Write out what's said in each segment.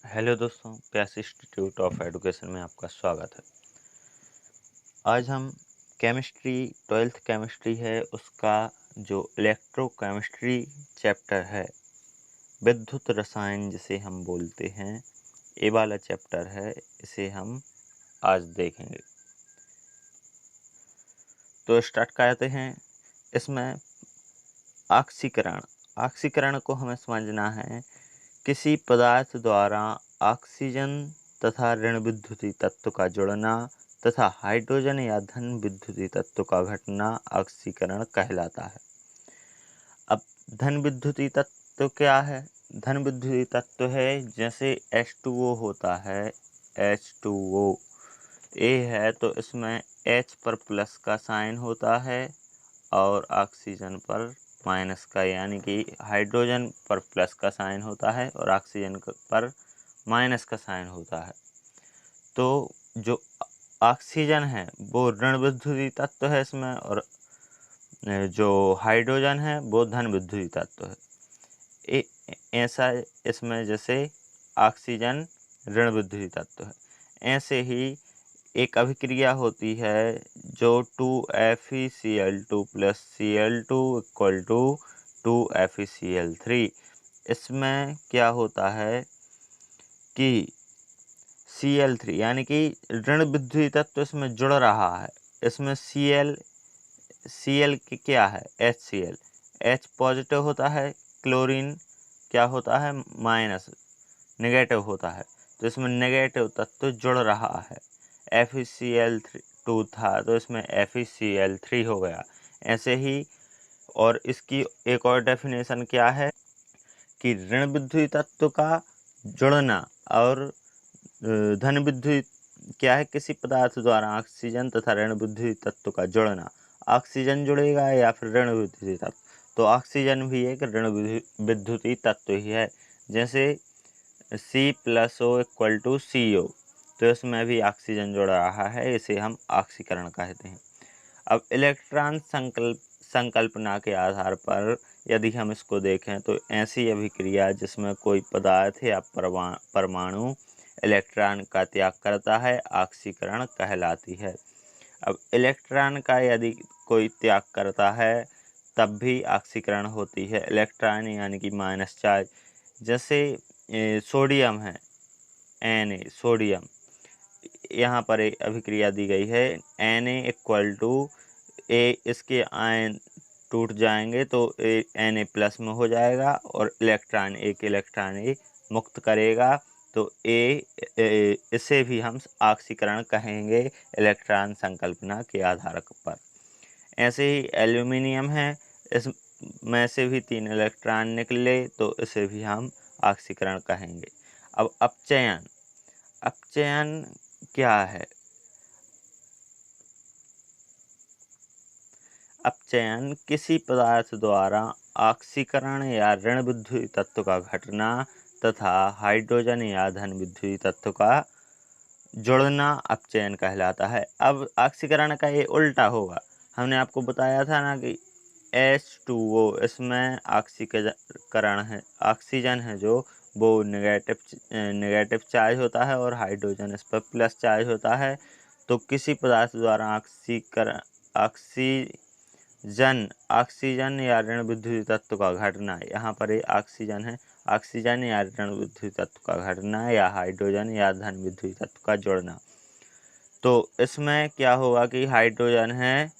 Hello दोस्तों, प्यास institute of education में आपका स्वागत है। आज हम केमिस्ट्री 12th केमिस्ट्री है उसका जो इलेक्ट्रोकेमिस्ट्री चैप्टर है, विद्युत रसायन जिसे हम बोलते हैं, ये वाला चैप्टर है, इसे हम आज देखेंगे। तो स्टार्ट करते हैं। इसमें ऑक्सीकरण ऑक्सीकरण को हमें समझना है किसी पदार्थ द्वारा ऑक्सीजन तथा ऋण विद्युतीय तत्व का जुड़ना तथा हाइड्रोजन या धन विद्युतीय तत्व का घटना ऑक्सीकरण कहलाता है। अब धन विद्युतीय तत्व क्या है? धन विद्युतीय तत्व है जैसे H2O होता है, H2O ए है तो इसमें H पर प्लस का साइन होता है और ऑक्सीजन पर माइनस का, यानी कि हाइड्रोजन पर प्लस का साइन होता है और ऑक्सीजन पर माइनस का साइन होता है। तो जो ऑक्सीजन है वो ऋण विद्युतीय तत्व है इसमें, और जो हाइड्रोजन है वो धन विद्युतीय तत्व है। ऐसा इसमें जैसे ऑक्सीजन ऋण विद्युतीय तत्व है, ऐसे ही एक अभिक्रिया होती है जो 2FeCl2 plus Cl2 equal to 2FeCl3। इसमें क्या होता है कि Cl3 यानी कि ऋण विद्युतीय तत्व इसमें जुड़ रहा है। इसमें Cl की क्या है? HCl, H पॉजिटिव होता है, क्लोरीन क्या होता है? माइनस, नेगेटिव होता है। तो इसमें नेगेटिव तत्व जुड़ रहा है। FeCl2 था तो इसमें FeCl3 हो गया। ऐसे ही, और इसकी एक और डेफिनेशन क्या है कि ऋण विद्युतीय तत्व का जुड़ना और धन विद्युतीय क्या है? किसी पदार्थ द्वारा ऑक्सीजन तथा ऋण विद्युतीय तत्व का जुड़ना। ऑक्सीजन जुड़ेगा या फिर ऋण विद्युतीय तत्व, तो ऑक्सीजन भी एक ऋण विद्युतीय तत्व ही है। जैसे C+O इक्वल टू CO, तो इसमें भी ऑक्सीजन जुड़ रहा है, इसे हम ऑक्सीकरण कहते हैं। अब इलेक्ट्रॉन संकल्पना के आधार पर यदि हम इसको देखें तो ऐसी अभिक्रिया जिसमें कोई पदार्थ या परमाणु इलेक्ट्रॉन का त्याग करता है ऑक्सीकरण कहलाती है। अब इलेक्ट्रॉन का यदि कोई त्याग करता है तब भी ऑक्सीकरण होती है। इलेक्ट्रॉन यानी कि माइनस चार्ज, जैसे सोडियम है, Na सोडियम, यहाँ पर एक अभिक्रिया दी गई है Na इक्वल टू ए, इसके आयन टूट जाएंगे तो Na प्लस में हो जाएगा और एक इलेक्ट्रॉन ए मुक्त करेगा, तो इसे भी हम ऑक्सीकरण कहेंगे इलेक्ट्रॉन संकल्पना के आधार पर। ऐसे ही एल्यूमिनियम है, इसमें से भी 3 इलेक्ट्रॉन निकले तो इसे भी हम ऑक्सीकरण कहेंगे। अब अपचयन क्या है? अपचयन किसी पदार्थ द्वारा ऑक्सीकरण या ऋण विद्युतीय तत्व का घटना तथा हाइड्रोजन या धन विद्युतीय तत्व का जुड़ना अपचयन कहलाता है। अब ऑक्सीकरण का ये उल्टा होगा। हमने आपको बताया था ना कि H2O, इसमें ऑक्सीकरण है, ऑक्सीजन है जो वो नेगेटिव चार्ज होता है और हाइड्रोजन इस पर प्लस चार्ज होता है। तो किसी पदार्थ द्वारा ऑक्सीजन या ऋण विद्युतीय तत्व का घटना, यहाँ पर ये ऑक्सीजन है, ऑक्सीजन या ऋण विद्युतीय तत्व का घटना या हाइड्रोजन या धन विद्युतीय तत्व का जुड़ना। तो इसमें क्या होगा कि हाइड्रोजन है,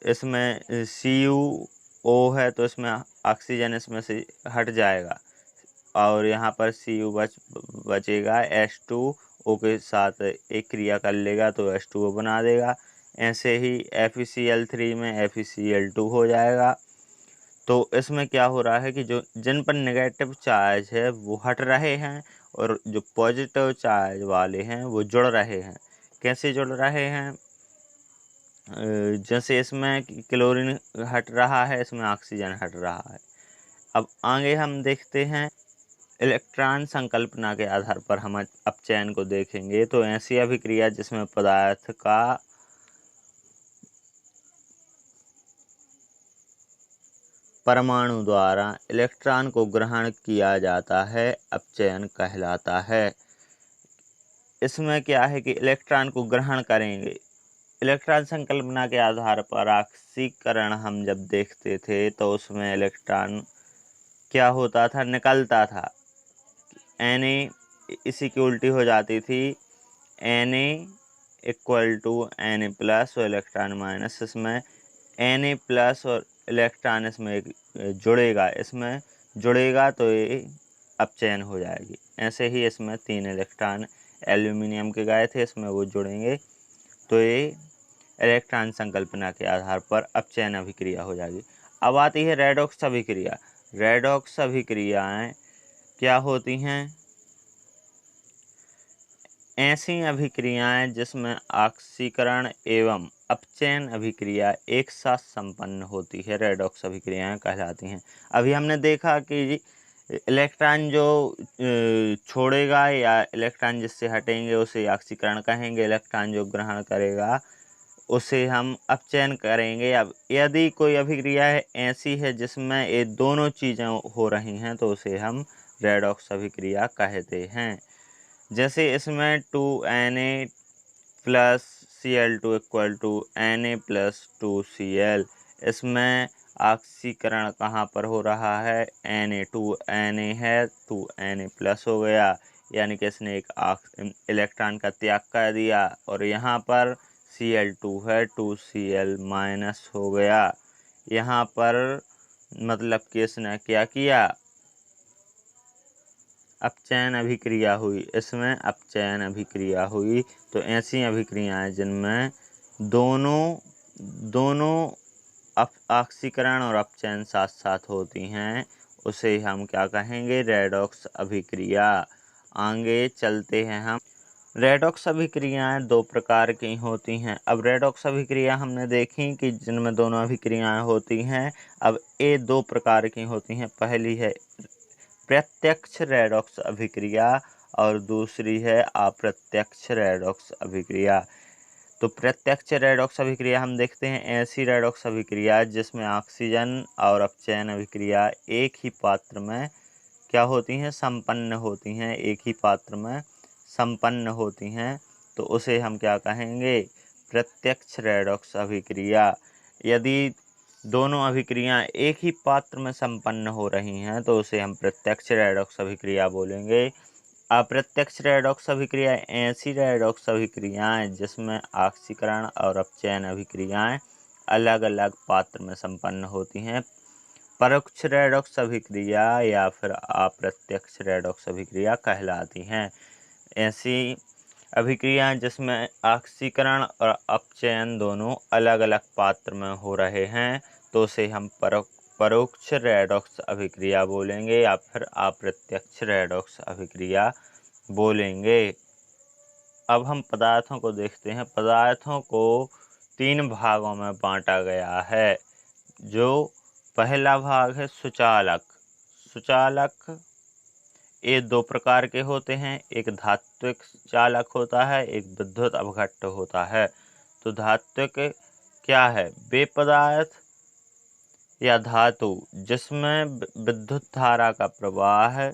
इसमें CuO है तो इसमें ऑक्सीजन इसमें से हट जाएगा और यहाँ पर Cu बचेगा, H2O के साथ एक क्रिया कर लेगा तो H2O बना देगा। ऐसे ही FeCl3 में FeCl2 हो जाएगा। तो इसमें क्या हो रहा है कि जो जिन पर नेगेटिव चार्ज है वो हट रहे हैं और जो पॉजिटिव चार्ज वाले हैं वो जुड़ रहे हैं। कैसे जुड़ रहे हैं? जैसे इसमें क्लोरीन हट रहा है, इसमें ऑक्सीजन हट रहा है। अब आगे हम देखते हैं इलेक्ट्रॉन संकल्पना के आधार पर हम अपचयन को देखेंगे। तो ऐसी अभिक्रिया जिसमें पदार्थ परमाणु द्वारा इलेक्ट्रॉन को ग्रहण किया जाता है अपचयन कहलाता है। इसमें क्या है कि इलेक्ट्रॉन को ग्रहण करेंगे। इलेक्ट्रॉन संकल्पना के आधार पर ऑक्सीकरण हम जब देखते थे तो उसमें इलेक्ट्रॉन क्या होता था, निकलता था। Na इसी की उल्टी हो जाती थी, Na इक्वल टू Na+ और इलेक्ट्रॉन माइनस। इसमें Na+ और इलेक्ट्रॉन इसमें जुड़ेगा तो ये अपचयन हो जाएगी। ऐसे ही इसमें 3 इलेक्ट्रॉन एल्यूमिनियम के गए थे, इसमें वो जुड़ेंगे तो ये इलेक्ट्रॉन संकल्पना के आधार पर अपचयन अभिक्रिया हो जाएगी। अब आती है रेडॉक्स अभिक्रिया। रेडॉक्स अभिक्रियाएं क्या होती हैं? ऐसी अभिक्रियाएं जिसमें ऑक्सीकरण एवं अपचयन अभिक्रिया एक साथ संपन्न होती है, रेडॉक्स अभिक्रियाएं कहलाती हैं। अभी हमने देखा कि इलेक्ट्रॉन जो छोड़ेगा या इलेक्ट्रॉन जिससे हटेंगे उसे ऑक्सीकरण कहेंगे, इलेक्ट्रॉन जो ग्रहण करेगा उसे हम अपचयन करेंगे। अब यदि कोई अभिक्रिया ऐसी है जिसमें ये दोनों चीज़ें हो रही हैं तो उसे हम रेडॉक्स अभिक्रिया कहते हैं। जैसे इसमें 2Na+Cl2 इक्वल टू Na+2Cl। इसमें ऑक्सीकरण कहाँ पर हो रहा है? Na है, 2Na+ हो गया, यानी कि इसने एक इलेक्ट्रॉन का त्याग कर दिया। और यहाँ पर Cl2 है, 2Cl- हो गया। यहाँ पर मतलब कि इसने क्या किया? अपचयन अभिक्रिया हुई, इसमें अपचयन अभिक्रिया हुई। तो ऐसी अभिक्रियाएं जिनमें दोनों ऑक्सीकरण और अपचयन साथ साथ होती हैं उसे हम क्या कहेंगे? रेडॉक्स अभिक्रिया। आगे चलते हैं हम। रेडॉक्स अभिक्रियाएं 2 प्रकार की होती हैं। अब रेडॉक्स अभिक्रिया हमने देखी कि जिनमें दोनों अभिक्रियाएं होती हैं। अब ये 2 प्रकार की होती हैं। पहली है प्रत्यक्ष रेडॉक्स अभिक्रिया और दूसरी है अप्रत्यक्ष रेडॉक्स अभिक्रिया। तो प्रत्यक्ष रेडॉक्स अभिक्रिया हम देखते हैं ऐसी रेडॉक्स अभिक्रिया जिसमें ऑक्सीजन और अपचयन अभिक्रिया एक ही पात्र में क्या होती हैं? संपन्न होती हैं, एक ही पात्र में संपन्न होती हैं। तो उसे हम क्या कहेंगे? प्रत्यक्ष रेडॉक्स अभिक्रिया। यदि दोनों अभिक्रियाएं एक ही पात्र में संपन्न हो रही हैं तो उसे हम प्रत्यक्ष रेडॉक्स अभिक्रिया बोलेंगे। अप्रत्यक्ष रेडॉक्स अभिक्रिया ऐसी रेडॉक्स अभिक्रियाएं जिसमें ऑक्सीकरण और अपचयन अभिक्रियाएं अलग अलग पात्र में संपन्न होती हैं। परोक्ष रेडॉक्स अभिक्रिया या फिर अप्रत्यक्ष रेडॉक्स अभिक्रिया कहलाती हैं। ऐसी अभिक्रियाएं जिसमें ऑक्सीकरण और अपचयन दोनों अलग अलग पात्र में हो रहे हैं तो उसे हम परोक्ष रेडॉक्स अभिक्रिया बोलेंगे या फिर अप्रत्यक्ष रेडॉक्स अभिक्रिया बोलेंगे। अब हम पदार्थों को देखते हैं। पदार्थों को 3 भागों में बांटा गया है। जो पहला भाग है सुचालक। सुचालक ये 2 प्रकार के होते हैं, एक धात्विक चालक होता है, एक विद्युत अपघट्य होता है। तो धात्विक क्या है? वे पदार्थ या धातु जिसमें विद्युत धारा का प्रवाह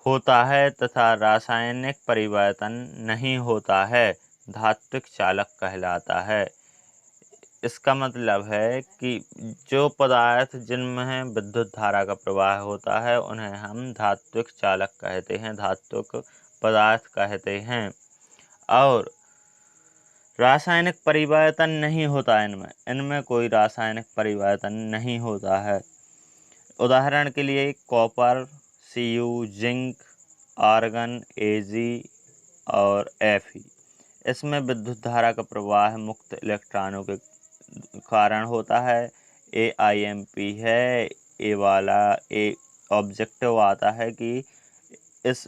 होता है तथा रासायनिक परिवर्तन नहीं होता है, धात्विक चालक कहलाता है। इसका मतलब है कि जो पदार्थ जिनमें विद्युत धारा का प्रवाह होता है उन्हें हम धात्विक चालक कहते हैं, धात्विक पदार्थ कहते हैं। और रासायनिक परिवर्तन नहीं होता इनमें कोई रासायनिक परिवर्तन नहीं होता है। उदाहरण के लिए copper, Cu, zinc, argon, Ag और Fe। इसमें विद्युत धारा का प्रवाह मुक्त इलेक्ट्रॉनों के कारण होता है। AIMP है। ए वाला ऑब्जेक्टिव आता है कि इस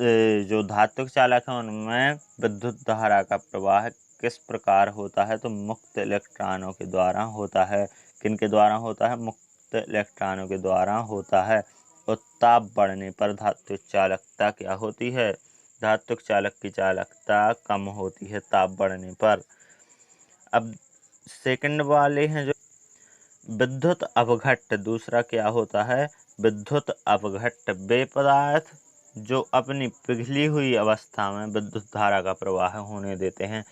जो धात्विक चालक है उनमें विद्युत धारा का प्रवाह किस प्रकार होता है? तो मुक्त इलेक्ट्रॉनों के द्वारा होता है। किनके द्वारा होता है? मुक्त इलेक्ट्रॉनों के द्वारा होता है। और ताप बढ़ने पर धात्विक चालकता क्या होती है? धात्विक चालक की चालकता कम होती है ताप बढ़ने पर। अब सेकंड वाले हैं जो विद्युत अपघट्ट दूसरा क्या होता है? विद्युत अपघट्ट वे पदार्थ जो अपनी पिघली हुई अवस्था में विद्युत धारा का प्रवाह होने देते हैं।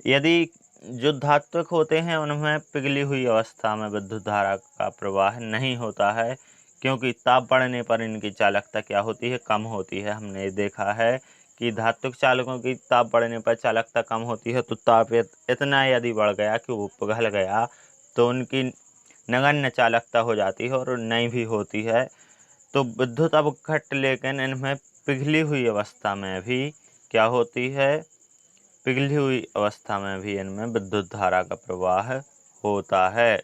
यदि जो धात्विक होते हैं उनमें पिघली हुई अवस्था में विद्युत धारा का प्रवाह नहीं होता है, क्योंकि ताप बढ़ने पर इनकी चालकता क्या होती है? कम होती है। हमने देखा है कि धात्विक चालकों की ताप बढ़ने पर चालकता कम होती है, तो ताप इतना यदि बढ़ गया कि वो पिघल गया तो उनकी नगण्य चालकता हो जाती है और नहीं भी होती है। तो विद्युत अपघट्ट लेकिन इनमें पिघली हुई अवस्था में भी क्या होती है? पिघली हुई अवस्था में भी इनमें विद्युत धारा का प्रवाह होता है।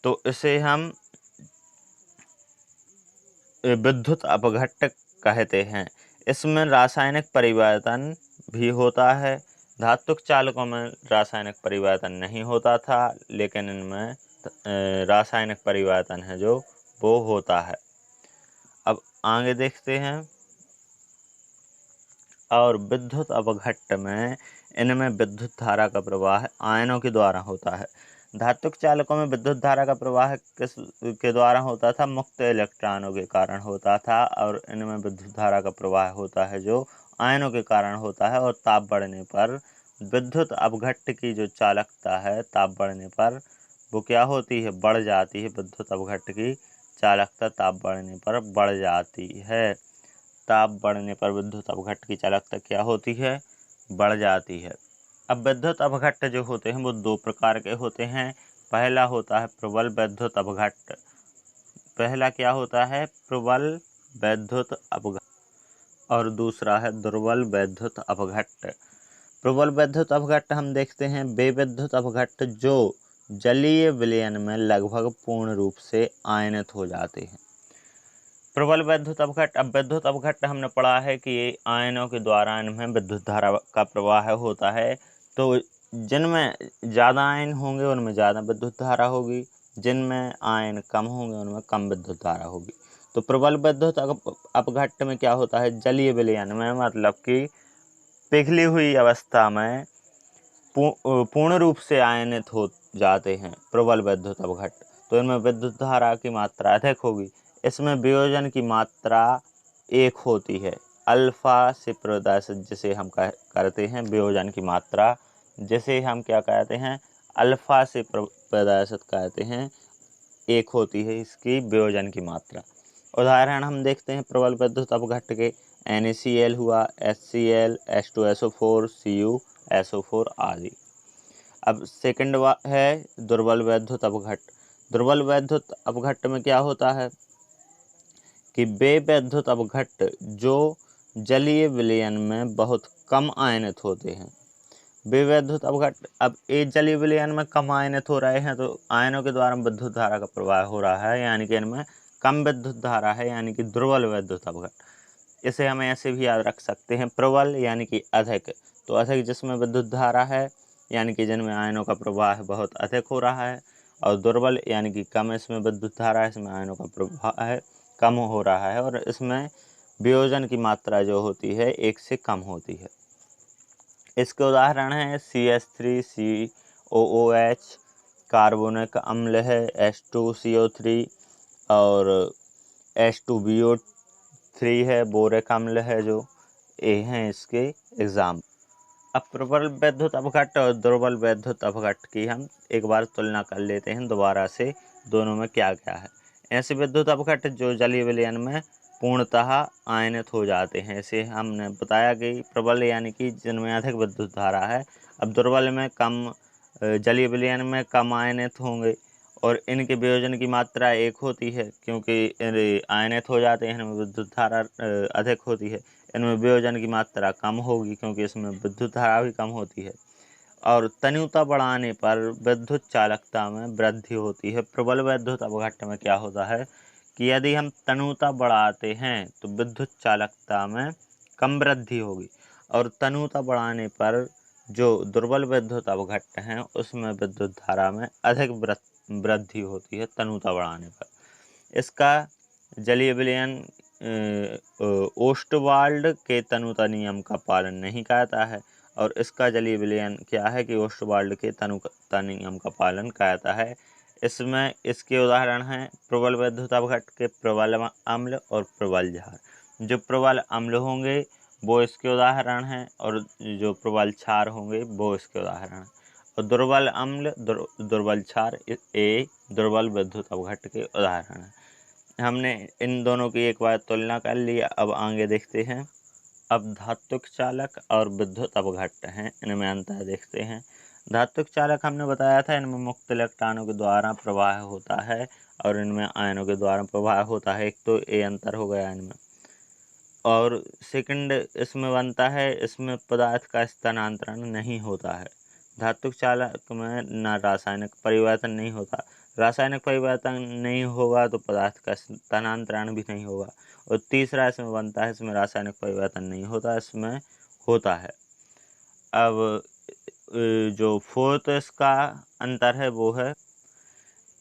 तो इसे हम विद्युत अपघट्ट कहते हैं। इसमें रासायनिक परिवर्तन भी होता है। धात्विक चालकों में रासायनिक परिवर्तन नहीं होता था, लेकिन इनमें रासायनिक परिवर्तन है जो वो होता है। अब आगे देखते हैं। और विद्युत अपघट्ट में इनमें विद्युत धारा का प्रवाह आयनों के द्वारा होता है। धात्विक चालकों में विद्युत धारा का प्रवाह किस के द्वारा होता था? मुक्त इलेक्ट्रॉनों के कारण होता था। और इनमें विद्युत धारा का प्रवाह होता है जो आयनों के कारण होता है। और ताप बढ़ने पर विद्युत अपघट्ट की जो चालकता है ताप बढ़ने पर वो क्या होती है? बढ़ जाती है। विद्युत अपघट्ट की चालकता ताप बढ़ने पर बढ़ जाती है। ताप बढ़ने पर विद्युत अपघट्ट की चालकता क्या होती है? बढ़ जाती है। अब विद्युत अपघट्ट जो होते हैं वो दो प्रकार के होते हैं। पहला होता है प्रबल विद्युत अपघट्ट। पहला क्या होता है? प्रबल विद्युत अपघट्ट। और दूसरा है दुर्बल विद्युत अपघट्ट। प्रबल विद्युत अपघट्ट हम देखते हैं वे विद्युत अपघट्ट जो जलीय विलयन में लगभग पूर्ण रूप से आयनित हो जाते हैं। प्रबल विद्युत अपघट्ट। अब विद्युत अपघट्ट हमने पढ़ा है कि ये आयनों के द्वारा इनमें विद्युत धारा का प्रवाह होता है। तो जिनमें ज़्यादा आयन होंगे उनमें ज़्यादा विद्युत धारा होगी, जिनमें आयन कम होंगे उनमें कम विद्युत धारा होगी। तो प्रबल विद्युत अपघट्ट में क्या होता है? जलीय विलयन में, मतलब कि पिघली हुई अवस्था में पूर्ण रूप से आयनित हो जाते हैं प्रबल विद्युत अपघट्ट। तो इनमें विद्युत धारा की मात्रा अधिक होगी। इसमें वियोजन की मात्रा 1 होती है। अल्फा से प्रदर्शित जिसे हम करते हैं वियोजन की मात्रा, जिसे हम क्या कहते हैं? अल्फा से प्रदर्शित कहते हैं, 1 होती है इसकी वियोजन की मात्रा। उदाहरण हम देखते हैं प्रबल विद्युत अपघट्ट के। NaCl हुआ, HCl, H2SO4, CuSO4 आदि। अब सेकंड है दुर्बल वैद्युत अपघट्ट। दुर्बल वैद्युत अपघट्ट में क्या होता है कि वे वैद्युत अपघट्ट जो जलीय विलयन में बहुत कम आयनित होते हैं। वे वैद्युत अपघट्ट, अब एक जलीय विलयन में कम आयनित हो रहे हैं तो आयनों के द्वारा विद्युत धारा का प्रवाह हो रहा है, यानी कि इनमें कम विद्युत धारा है, यानी कि दुर्बल वैद्युत अपघट्ट। इसे हम ऐसे भी याद रख सकते हैं, प्रबल यानी कि अधिक। तो अधिक जिसमें विद्युत धारा है, यानी कि जिनमें आयनों का प्रवाह बहुत अधिक हो रहा है। और दुर्बल यानी कि कम, इसमें विद्युत धारा है, इसमें आयनों का प्रवाह है कम हो रहा है। और इसमें वियोजन की मात्रा जो होती है 1 से कम होती है। इसके उदाहरण हैं CH3COOH, कार्बोनिक अम्ल है H2CO3, और H2BO3 है, बोरिक अम्ल है, जो ये हैं इसके एग्जाम। अब प्रबल वैद्युत अपघट्ट और दुर्बल वैद्युत अपघट्ट की हम एक बार तुलना कर लेते हैं दोबारा से, दोनों में क्या क्या है। ऐसे विद्युत अपघट्ट जो जलीय विलयन में पूर्णतः आयनित हो जाते हैं, इसे हमने बताया कि प्रबल यानी कि जिनमें अधिक विद्युत धारा है। अब दुर्बल में कम, जलीय विलयन में कम आयनित होंगे और इनके वियोजन की मात्रा 1 होती है, क्योंकि आयनित हो जाते हैं, इनमें विद्युत धारा अधिक होती है। इनमें वियोजन की मात्रा कम होगी क्योंकि इसमें विद्युत धारा भी कम होती है। और तन्यता बढ़ाने पर विद्युत चालकता में वृद्धि होती है। प्रबल विद्युत अपघट्ट में क्या होता है कि यदि हम तन्यता बढ़ाते हैं तो विद्युत चालकता में कम वृद्धि होगी, और तन्यता बढ़ाने पर जो दुर्बल विद्युत अपघट्ट हैं उसमें विद्युत धारा में अधिक वृद्धि होती है तन्यता बढ़ाने पर। इसका जलीय विलयन ओस्टवाल्ड के तन्यता नियम का पालन नहीं करता है, और इसका जलीय विलयन क्या है कि ओस्टवाल्ड के तन्यता नियम का पालन करता है। इसमें इसके उदाहरण हैं प्रबल विद्युत अपघट्ट के प्रबल अम्ल और प्रबल क्षार। जो प्रबल अम्ल होंगे वो इसके उदाहरण हैं और जो प्रबल क्षार होंगे वो इसके उदाहरण हैं। और दुर्बल अम्ल दुर्बल क्षार ये दुर्बल विद्युत अपघट्ट के उदाहरण हैं। हमने इन दोनों की एक बार तुलना कर ली। अब आगे देखते हैं। अब धात्विक चालक और विद्युत अपघट्ट हैं, इनमें अंतर देखते हैं। धात्विक चालक हमने बताया था, इनमें मुक्त इलेक्ट्रॉनों के द्वारा प्रवाह होता है और इनमें आयनों के द्वारा प्रवाह होता है। एक तो ये अंतर हो गया इनमें। और सेकंड इसमें बनता है, इसमें पदार्थ का स्थानांतरण नहीं होता है। धात्विक चालक में ना रासायनिक परिवर्तन नहीं होता, रासायनिक परिवर्तन नहीं होगा तो पदार्थ का स्थानांतरण भी नहीं होगा। और तीसरा इसमें बनता है, इसमें रासायनिक परिवर्तन नहीं होता, इसमें होता है। अब जो फोर्थ इसका अंतर है वो है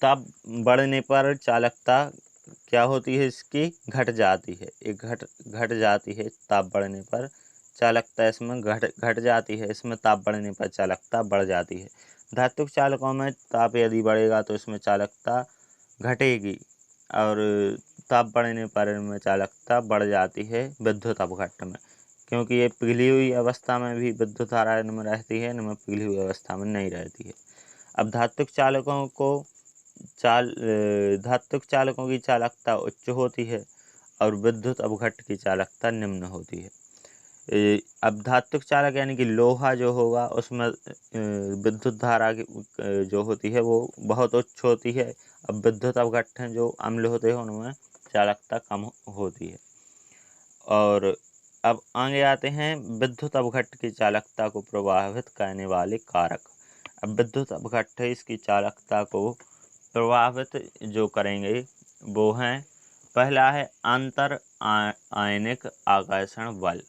ताप बढ़ने पर चालकता क्या होती है, इसकी घट जाती है। एक घट जाती है ताप बढ़ने पर चालकता इसमें घट जाती है, इसमें ताप बढ़ने पर चालकता बढ़ जाती है। धात्विक चालकों में ताप यदि बढ़ेगा तो इसमें चालकता घटेगी और ताप बढ़ने पर इनमें चालकता बढ़ जाती है विद्युत अपघट्ट में, क्योंकि ये पिघली हुई अवस्था में भी विद्युत धारा इनमें रहती है, इनमें पिघली हुई अवस्था में नहीं रहती है। अब धात्विक चालकों की चालकता उच्च होती है और विद्युत अपघट्ट की चालकता निम्न होती है। अब धात्विक चालक यानी कि लोहा जो होगा उसमें विद्युत धारा की जो होती है वो बहुत उच्च होती है। अब विद्युत अपघट्ट हैं जो अम्ल होते हैं उनमें चालकता कम होती है। और अब आगे आते हैं विद्युत अपघट्ट की चालकता को प्रभावित करने वाले कारक। अब विद्युत अपघट्ट है, इसकी चालकता को प्रभावित जो करेंगे वो हैं, पहला है आंतर आयनिक आकर्षण बल।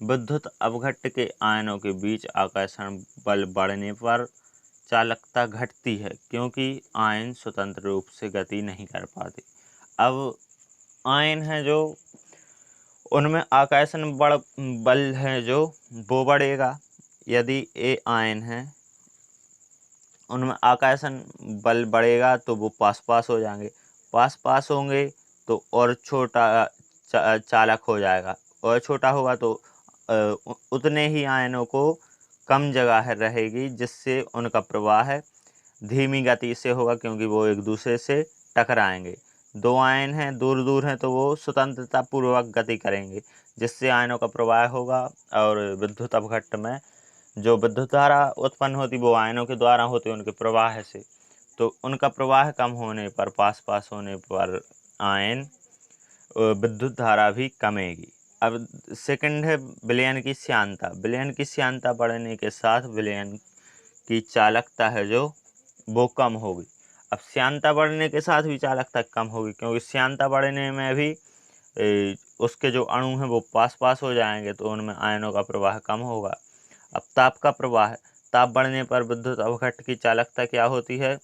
विद्युत अपघट्ट के आयनों के बीच आकर्षण बल बढ़ने पर चालकता घटती है, क्योंकि आयन स्वतंत्र रूप से गति नहीं कर पाते। अब आयन है जो उनमें आकर्षण बल है जो वो बढ़ेगा। यदि ए आयन है उनमें आकर्षण बल बढ़ेगा तो वो पास हो जाएंगे, पास होंगे तो और छोटा चालक हो जाएगा, और छोटा होगा तो उतने ही आयनों को कम जगह रहेगी, जिससे उनका प्रवाह धीमी गति से होगा, क्योंकि वो एक दूसरे से टकराएंगे। दो आयन हैं दूर हैं तो वो स्वतंत्रता पूर्वक गति करेंगे, जिससे आयनों का प्रवाह होगा। और विद्युत अपघट्ट में जो विद्युत धारा उत्पन्न होती वो आयनों के द्वारा होती उनके प्रवाह से, तो उनका प्रवाह कम होने पर पास होने पर आयन विद्युत धारा भी कमेगी। अब सेकंड है विलयन की श्यानता। विलयन की श्यानता बढ़ने के साथ विलयन की चालकता है जो वो कम होगी। अब श्यानता बढ़ने के साथ भी चालकता कम होगी, क्योंकि श्यानता बढ़ने में भी उसके जो अणु हैं वो पास हो जाएंगे, तो उनमें आयनों का प्रवाह कम होगा। अब ताप का प्रवाह, ताप बढ़ने पर विद्युत अपघट्ट की चालकता क्या होती है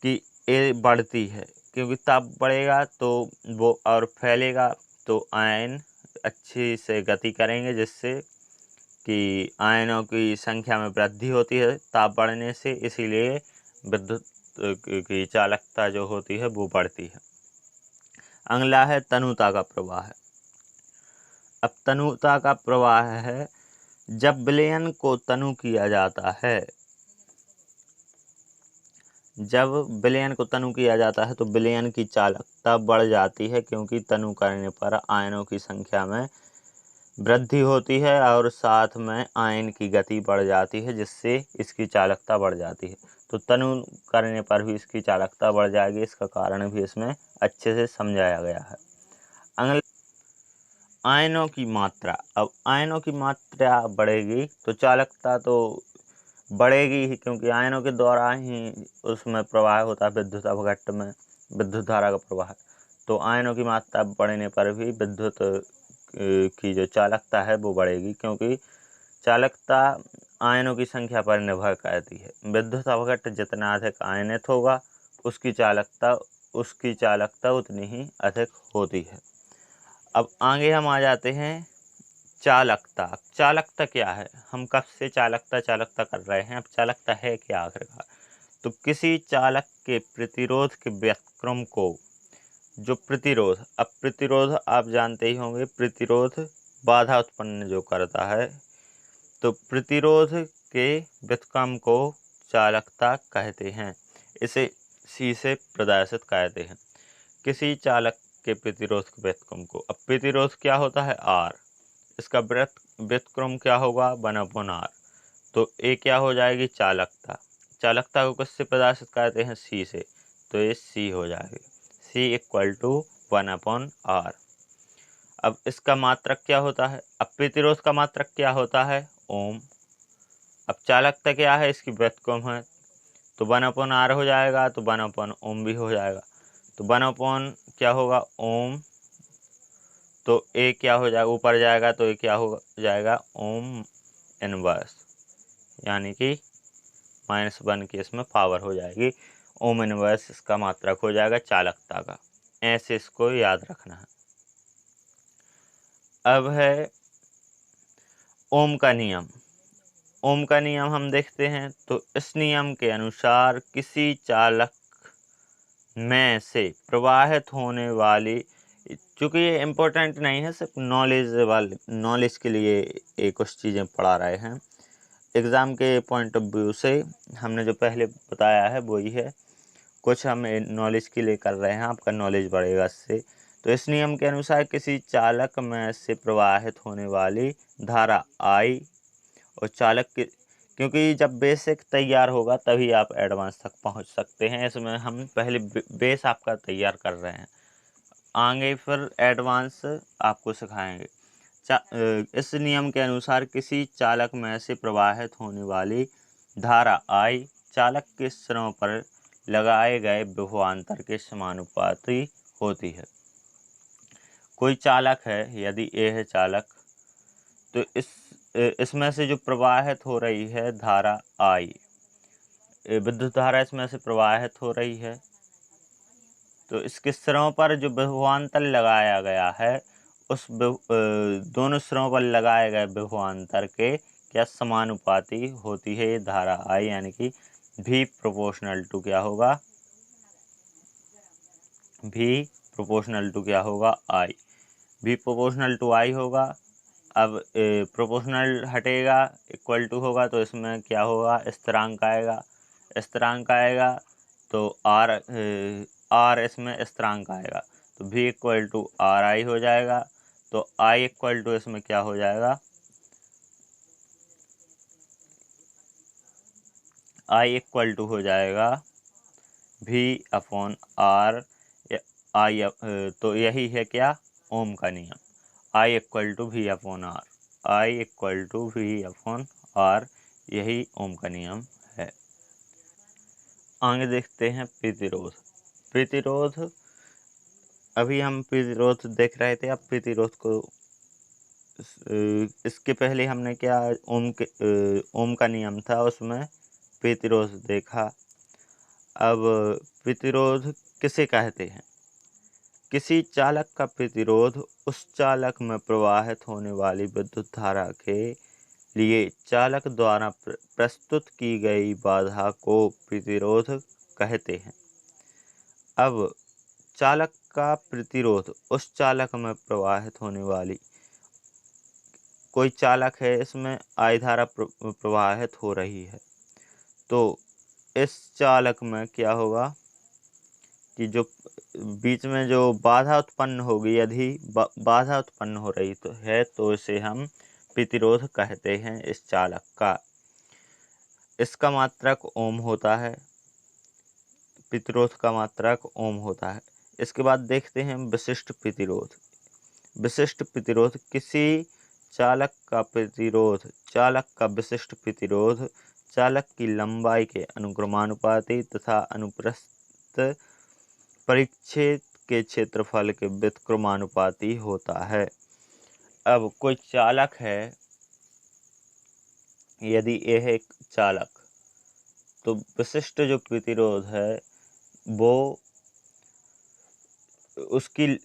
कि ये बढ़ती है, क्योंकि ताप बढ़ेगा तो वो और फैलेगा तो आयन अच्छी से गति करेंगे, जिससे कि आयनों की संख्या में वृद्धि होती है ताप बढ़ने से, इसीलिए विद्युत की चालकता जो होती है वो बढ़ती है। अगला है तनुता का प्रवाह। अब तनुता का प्रवाह है जब विलयन को तनु किया जाता है, जब विलयन को तनु किया जाता है तो विलयन की चालकता बढ़ जाती है, क्योंकि तनु करने पर आयनों की संख्या में वृद्धि होती है और साथ में आयन की गति बढ़ जाती है, जिससे इसकी चालकता बढ़ जाती है। तो तनु करने पर भी इसकी चालकता बढ़ जाएगी, इसका कारण भी इसमें अच्छे से समझाया गया है। अगला आयनों की मात्रा। अब आयनों की मात्रा बढ़ेगी तो चालकता तो बढ़ेगी ही, क्योंकि आयनों के द्वारा ही उसमें प्रवाह होता है विद्युत अपघट्ट में, विद्युत धारा का प्रवाह। तो आयनों की मात्रा बढ़ने पर भी विद्युत की जो चालकता है वो बढ़ेगी, क्योंकि चालकता आयनों की संख्या पर निर्भर करती है। विद्युत अपघट्ट जितना अधिक आयनित होगा उसकी चालकता उतनी ही अधिक होती है। अब आगे हम आ जाते हैं चालकता। चालकता क्या है, हम कब से चालकता कर रहे हैं, अब चालकता है क्या आखिरकार। तो किसी चालक के प्रतिरोध के व्युत्क्रम को, जो प्रतिरोध, अब प्रतिरोध आप जानते ही होंगे, प्रतिरोध बाधा उत्पन्न जो करता है, तो प्रतिरोध के व्युत्क्रम को चालकता कहते हैं। इसे सी से प्रदर्शित करते हैं, किसी चालक के प्रतिरोध के व्युत्क्रम को। अब प्रतिरोध क्या होता है? आर, इसका व्युत्क्रम क्या होगा? 1/r। तो ए क्या हो जाएगी? चालकता। चालकता को किससे प्रदर्शित करते हैं? सी से, तो ये सी हो जाएगी, सी इक्वल टू 1/r। अब इसका मात्रक क्या होता है? अब प्रतिरोध का मात्रक क्या होता है? ओम। अब चालकता क्या है? इसकी व्युत्क्रम है, तो 1/r हो जाएगा, तो 1/ओम भी हो जाएगा। तो 1/ क्या होगा? ओम। तो ए क्या हो जाएगा? ऊपर जाएगा, तो ए क्या हो जाएगा? ओम इनवर्स, यानी कि -1 की इसमें पावर हो जाएगी। ओम इनवर्स इसका मात्रक हो जाएगा चालकता का। ऐसे इसको याद रखना है। अब है ओम का नियम। ओम का नियम हम देखते हैं, तो इस नियम के अनुसार किसी चालक में से प्रवाहित होने वाली, चूँकि ये इम्पोर्टेंट नहीं है, सिर्फ नॉलेज के लिए ये कुछ चीज़ें पढ़ा रहे हैं। एग्ज़ाम के पॉइंट ऑफ व्यू से हमने जो पहले बताया है वही है, कुछ हम नॉलेज के लिए कर रहे हैं, आपका नॉलेज बढ़ेगा इससे। तो इस नियम के अनुसार किसी चालक में से प्रवाहित होने वाली धारा आई, और चालक के, क्योंकि जब बेसिक तैयार होगा तभी आप एडवांस तक पहुंच सकते हैं। इसमें हम पहले बेस आपका तैयार कर रहे हैं, आगे फिर एडवांस आपको सिखाएंगे। इस नियम के अनुसार किसी चालक में से प्रवाहित होने वाली धारा आई चालक के सिरों पर लगाए गए विभवांतर के समानुपाती होती है। कोई चालक है, यदि ए है चालक, तो इसमें से जो प्रवाहित हो रही है धारा आई, विद्युत धारा इसमें से प्रवाहित हो रही है, तो इसके सिरों पर जो विभवांतर लगाया गया है, उस दोनों सिरों पर लगाए गए विभवांतर के क्या समानुपाती होती है ये धारा आई, यानी कि V प्रोपोर्शनल टू क्या होगा? V प्रोपोर्शनल टू क्या होगा? I। V proportional to I होगा। अब प्रोपोर्शनल हटेगा, इक्वल टू होगा, तो इसमें क्या होगा? स्थिरांक आएगा। स्थिरांक आएगा तो R इसमें स्थिरांक आएगा, तो V इक्वल टू RI हो जाएगा। तो I इक्वल टू इसमें क्या हो जाएगा? I इक्वल टू हो जाएगा V/R। I, तो यही है क्या? ओम का नियम। I equal to V/R। I equal to V/R, यही ओम का नियम है। आगे देखते हैं प्रतिरोध। प्रतिरोध, अभी हम प्रतिरोध देख रहे थे। अब प्रतिरोध को, इसके पहले हमने क्या, ओम का नियम था, उसमें प्रतिरोध देखा। अब प्रतिरोध किसे कहते हैं? किसी चालक का प्रतिरोध उस चालक में प्रवाहित होने वाली विद्युत धारा के लिए चालक द्वारा प्रस्तुत की गई बाधा को प्रतिरोध कहते हैं। अब चालक का प्रतिरोध उस चालक में प्रवाहित होने वाली, कोई चालक है, इसमें I धारा प्रवाहित हो रही है, तो इस चालक में क्या होगा कि जो बीच में जो बाधा उत्पन्न होगी, यदि बाधा उत्पन्न हो रही तो इसे हम प्रतिरोध कहते हैं इस चालक का। इसका मात्रक ओम होता है, प्रतिरोध का मात्रक ओम होता है। इसके बाद देखते हैं विशिष्ट प्रतिरोध। विशिष्ट प्रतिरोध, किसी चालक का प्रतिरोध, चालक का विशिष्ट प्रतिरोध चालक की लंबाई के अनुक्रमानुपाती तथा अनुप्रस्थ परिच्छेद के क्षेत्रफल के व्युत्क्रमानुपाती होता है। अब कोई चालक है, यदि ये है एक चालक, तो विशिष्ट जो प्रतिरोध है वो उसकी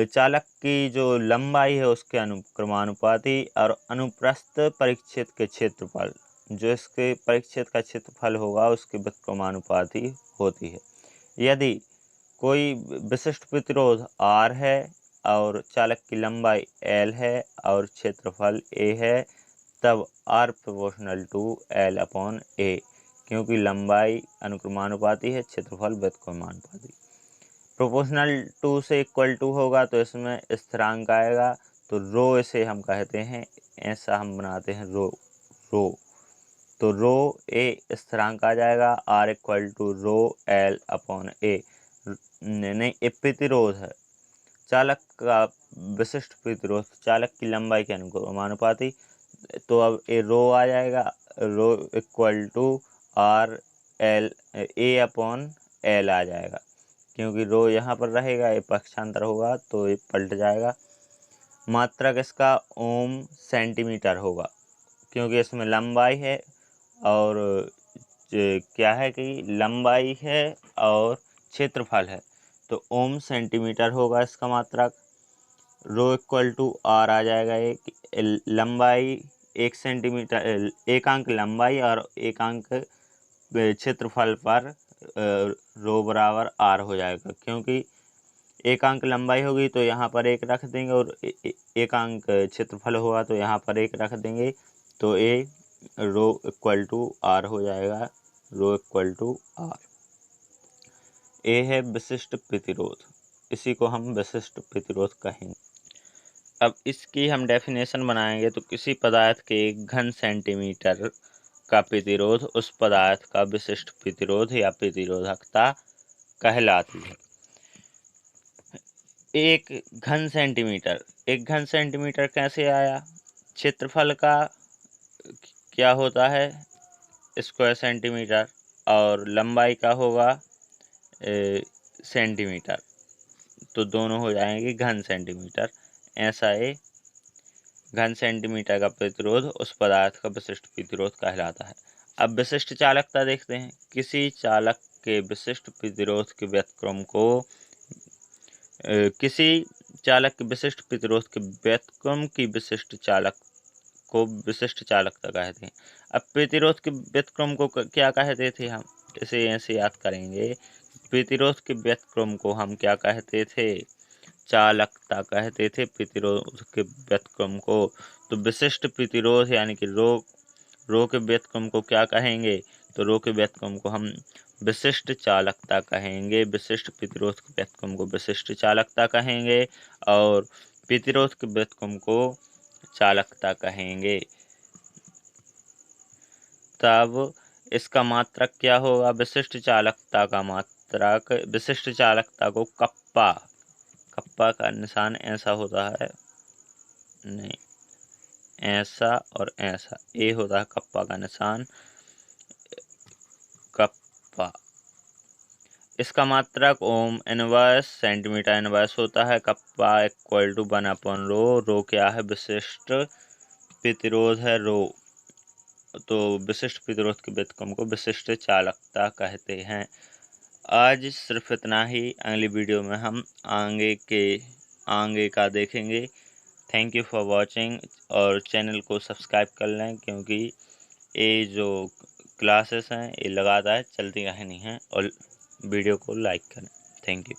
चालक की जो लंबाई है उसके अनुक्रमानुपाती और अनुप्रस्थ परिच्छेद के क्षेत्रफल जो इसके परिच्छेद का क्षेत्रफल होगा उसके व्युत्क्रमानुपाती होती है। यदि कोई विशिष्ट प्रतिरोध R है और चालक की लंबाई L है और क्षेत्रफल A है, तब R proportional to L upon A, क्योंकि लंबाई अनुक्रमानुपाती है, क्षेत्रफल व्युत्क्रमानुपाती। प्रोपोर्शनल टू से इक्वल टू होगा तो इसमें स्थिरांक आएगा, तो रो इसे हम कहते हैं, ऐसा हम बनाते हैं रो। तो रो ए स्थिरांक आ जाएगा, R equal to rho L upon A। नहीं, प्रतिरोध है, चालक का विशिष्ट प्रतिरोध चालक की लंबाई के अनुपाती, तो अब ए रो आ जाएगा, rho equal to R L A upon L आ जाएगा, क्योंकि रो यहाँ पर रहेगा, ये पक्षांतर होगा तो ये पलट जाएगा। मात्रक इसका ओम सेंटीमीटर होगा, क्योंकि इसमें लंबाई है और क्या है कि लंबाई है और क्षेत्रफल है, तो ओम सेंटीमीटर होगा इसका मात्रक। रो इक्वल टू R आ जाएगा, एक लंबाई 1 सेंटीमीटर, 1 अंक लंबाई और 1 अंक क्षेत्रफल पर रो बराबर R हो जाएगा, क्योंकि 1 अंक लंबाई होगी तो यहाँ पर 1 रख देंगे और 1 अंक क्षेत्रफल होगा तो यहाँ पर 1 रख देंगे, तो ए रो इक्वल टू R हो जाएगा, रो इक्वल टू R। ए है विशिष्ट प्रतिरोध, इसी को हम विशिष्ट प्रतिरोध कहेंगे। अब इसकी हम डेफिनेशन बनाएंगे, तो किसी पदार्थ के 1 घन सेंटीमीटर का प्रतिरोध उस पदार्थ का विशिष्ट प्रतिरोध या प्रतिरोधकता कहलाती है। 1 घन सेंटीमीटर, 1 घन सेंटीमीटर कैसे आया? क्षेत्रफल का क्या होता है स्क्वायर सेंटीमीटर, और लंबाई का होगा सेंटीमीटर, तो दोनों हो जाएंगे घन सेंटीमीटर। ऐसा है, घन सेंटीमीटर का प्रतिरोध उस पदार्थ का विशिष्ट प्रतिरोध कहलाता है। अब विशिष्ट चालकता देखते हैं। किसी चालक के विशिष्ट प्रतिरोध के व्युत्क्रम को किसी चालक के विशिष्ट प्रतिरोध के व्युत्क्रम की विशिष्ट चालक को विशिष्ट चालकता कहते हैं। अब प्रतिरोध के व्युत्क्रम को क्या कहते थे हम? इसे ऐसे याद करेंगे, प्रतिरोध के व्युत्क्रम को हम क्या कहते थे? चालकता कहते थे प्रतिरोध के व्युत्क्रम को। तो विशिष्ट प्रतिरोध यानी कि रो के व्युत्क्रम को क्या कहेंगे? तो रो के व्युत्क्रम को हम विशिष्ट चालकता कहेंगे, विशिष्ट प्रतिरोध के व्युत्क्रम को विशिष्ट चालकता कहेंगे और प्रतिरोध के व्युत्क्रम को चालकता कहेंगे। तब इसका मात्रक क्या होगा? विशिष्ट चालकता का मात्रक, विशिष्ट चालकता को कप्पा का निशान ऐसा होता है, नहीं ऐसा और ऐसा, ए होता है कप्पा का निशान, कप्पा। इसका मात्रक ओम इनवर्स सेंटीमीटर इनवर्स होता है। Kappa equal to 1 upon rho क्या है? विशिष्ट प्रतिरोध है रो, तो विशिष्ट प्रतिरोध के व्युत्क्रम को विशिष्ट चालकता कहते हैं। आज सिर्फ इतना ही, अगली वीडियो में हम आगे का देखेंगे। थैंक यू फॉर वॉचिंग, और चैनल को सब्सक्राइब कर लें, क्योंकि ये जो क्लासेस हैं ये लगातार चलती रहनी हैं, और वीडियो को लाइक करें। Thank you.